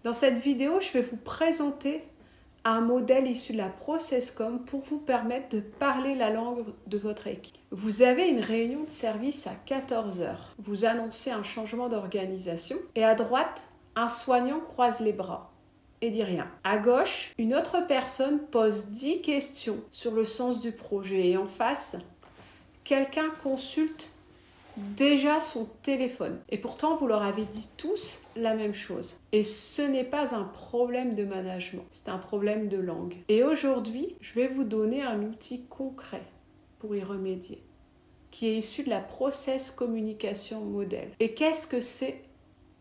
Dans cette vidéo, je vais vous présenter un modèle issu de la ProcessCom pour vous permettre de parler la langue de votre équipe. Vous avez une réunion de service à 14 heures. Vous annoncez un changement d'organisation et à droite, un soignant croise les bras et dit rien. À gauche, une autre personne pose 10 questions sur le sens du projet et en face, quelqu'un consulte déjà son téléphone. Et pourtant, vous leur avez dit tous la même chose. Et ce n'est pas un problème de management, c'est un problème de langue. Et aujourd'hui, je vais vous donner un outil concret pour y remédier, qui est issu de la Process Communication Model. Et qu'est-ce que c'est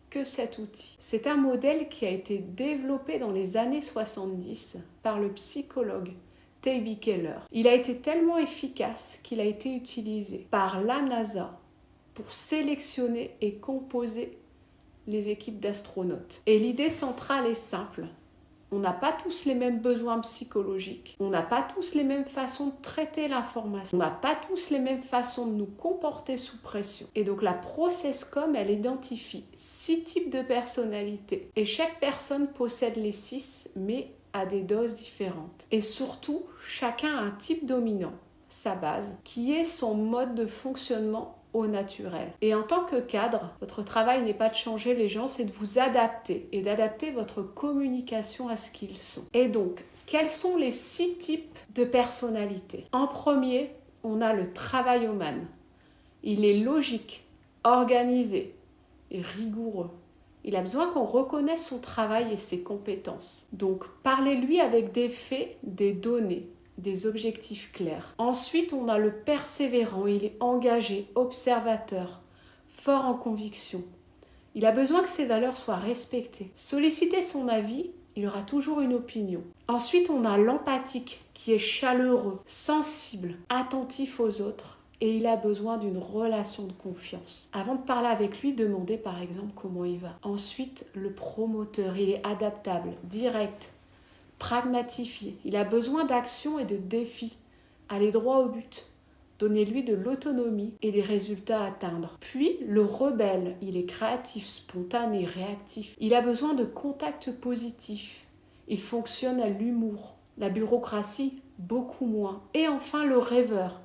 que cet outil? C'est un modèle qui a été développé dans les années 70 par le psychologue T.B. Keller. Il a été tellement efficace qu'il a été utilisé par la NASA pour sélectionner et composer les équipes d'astronautes. Et l'idée centrale est simple. On n'a pas tous les mêmes besoins psychologiques. On n'a pas tous les mêmes façons de traiter l'information. On n'a pas tous les mêmes façons de nous comporter sous pression. Et donc la ProcessCom, elle identifie 6 types de personnalités. Et chaque personne possède les 6, mais à des doses différentes. Et surtout, chacun a un type dominant, sa base, qui est son mode de fonctionnement au naturel. Et en tant que cadre, votre travail n'est pas de changer les gens, c'est de vous adapter et d'adapter votre communication à ce qu'ils sont. Et donc, quels sont les 6 types de personnalités? En premier, on a le travailloman. Il est logique, organisé et rigoureux. Il a besoin qu'on reconnaisse son travail et ses compétences. Donc, parlez-lui avec des faits, des données, des objectifs clairs. Ensuite, on a le persévérant. Il est engagé, observateur, fort en conviction. Il a besoin que ses valeurs soient respectées. Solliciter son avis, il aura toujours une opinion. Ensuite, on a l'empathique, qui est chaleureux, sensible, attentif aux autres. Et il a besoin d'une relation de confiance. Avant de parler avec lui, demandez par exemple comment il va. Ensuite, le promoteur, il est adaptable, direct, pragmatifié. Il a besoin d'action et de défis. Allez droit au but. Donnez-lui de l'autonomie et des résultats à atteindre. Puis, le rebelle, il est créatif, spontané, réactif. Il a besoin de contacts positifs. Il fonctionne à l'humour. La bureaucratie, beaucoup moins. Et enfin, le rêveur.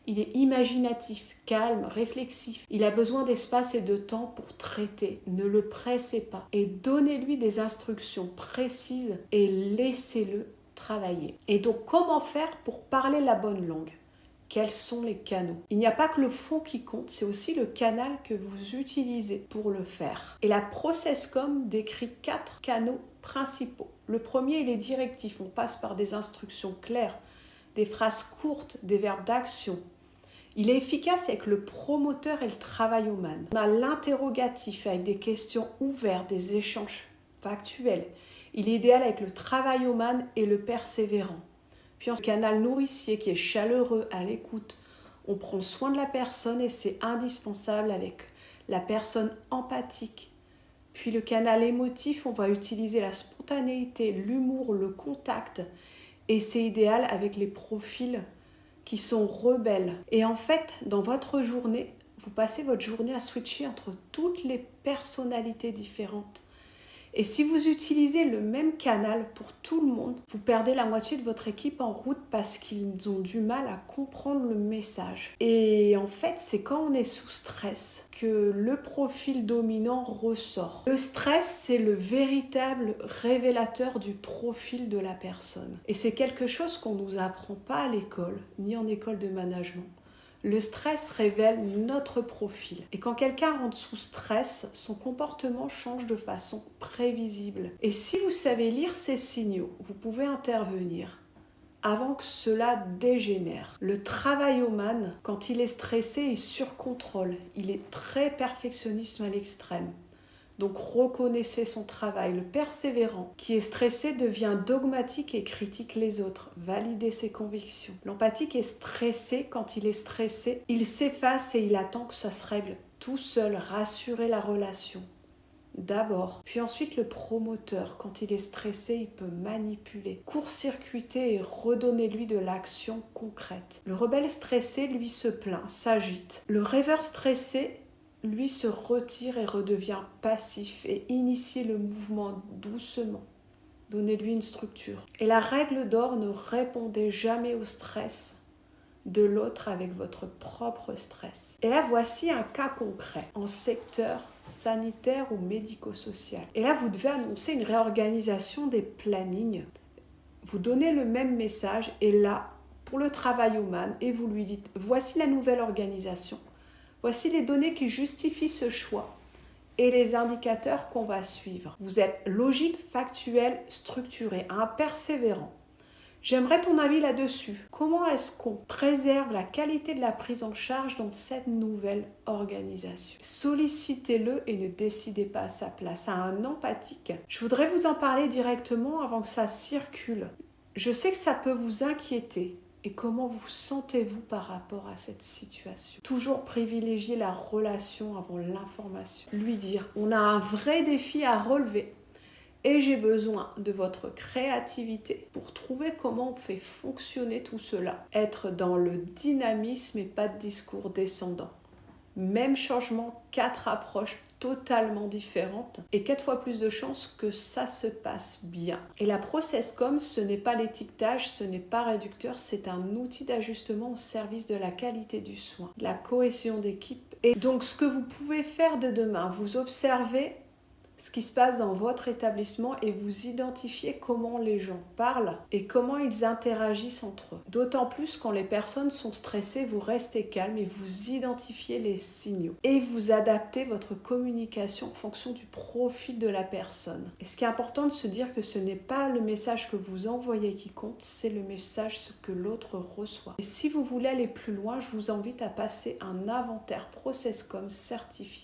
Il est imaginatif, calme, réflexif. Il a besoin d'espace et de temps pour traiter. Ne le pressez pas. Et donnez-lui des instructions précises et laissez-le travailler. Et donc, comment faire pour parler la bonne langue? Quels sont les canaux? Il n'y a pas que le fond qui compte, c'est aussi le canal que vous utilisez pour le faire. Et la ProcessCom décrit 4 canaux principaux. Le premier, il est directif. On passe par des instructions claires, des phrases courtes, des verbes d'action. Il est efficace avec le promoteur et le travailloman. On a l'interrogatif avec des questions ouvertes, des échanges factuels. Il est idéal avec le travailloman et le persévérant. Puis le canal nourricier qui est chaleureux, à l'écoute. On prend soin de la personne et c'est indispensable avec la personne empathique. Puis le canal émotif, on va utiliser la spontanéité, l'humour, le contact. Et c'est idéal avec les profils qui sont rebelles. Et en fait, dans votre journée, vous passez votre journée à switcher entre toutes les personnalités différentes. Et si vous utilisez le même canal pour tout le monde, vous perdez la moitié de votre équipe en route parce qu'ils ont du mal à comprendre le message. Et en fait, c'est quand on est sous stress que le profil dominant ressort. Le stress, c'est le véritable révélateur du profil de la personne. Et c'est quelque chose qu'on ne nous apprend pas à l'école, ni en école de management. Le stress révèle notre profil. Et quand quelqu'un rentre sous stress, son comportement change de façon prévisible. Et si vous savez lire ces signaux, vous pouvez intervenir avant que cela dégénère. Le travailloman, quand il est stressé, il surcontrôle. Il est très perfectionniste à l'extrême. Donc reconnaissez son travail. Le persévérant, qui est stressé, devient dogmatique et critique les autres. Validez ses convictions. L'empathique est stressé. Quand il est stressé, il s'efface et il attend que ça se règle tout seul. Rassurez la relation. D'abord. Puis ensuite le promoteur. Quand il est stressé, il peut manipuler, court-circuiter et redonner-lui de l'action concrète. Le rebelle stressé, lui, se plaint, s'agite. Le rêveur stressé, lui se retire et redevient passif et initiez le mouvement doucement. Donnez-lui une structure. Et la règle d'or, ne répondez jamais au stress de l'autre avec votre propre stress. Et là, voici un cas concret en secteur sanitaire ou médico-social. Et là, vous devez annoncer une réorganisation des plannings. Vous donnez le même message et là, pour le travail humain, et vous lui dites, voici la nouvelle organisation. Voici les données qui justifient ce choix et les indicateurs qu'on va suivre. Vous êtes logique, factuel, structuré, un persévérant. J'aimerais ton avis là-dessus. Comment est-ce qu'on préserve la qualité de la prise en charge dans cette nouvelle organisation? Sollicitez-le et ne décidez pas à sa place. À un empathique, je voudrais vous en parler directement avant que ça circule. Je sais que ça peut vous inquiéter. Et comment vous sentez-vous par rapport à cette situation? Toujours privilégier la relation avant l'information. Lui dire, on a un vrai défi à relever. Et j'ai besoin de votre créativité pour trouver comment on fait fonctionner tout cela. Être dans le dynamisme et pas de discours descendant. Même changement, 4 approches totalement différentes et 4 fois plus de chances que ça se passe bien. Et la ProcessCom, ce n'est pas l'étiquetage, ce n'est pas réducteur, c'est un outil d'ajustement au service de la qualité du soin, de la cohésion d'équipe. Et donc ce que vous pouvez faire dès demain, vous observez ce qui se passe dans votre établissement et vous identifiez comment les gens parlent et comment ils interagissent entre eux. D'autant plus quand les personnes sont stressées, vous restez calme et vous identifiez les signaux. Et vous adaptez votre communication en fonction du profil de la personne. Et ce qui est important de se dire que ce n'est pas le message que vous envoyez qui compte, c'est le message que l'autre reçoit. Et si vous voulez aller plus loin, je vous invite à passer un inventaire ProcessCom certifié.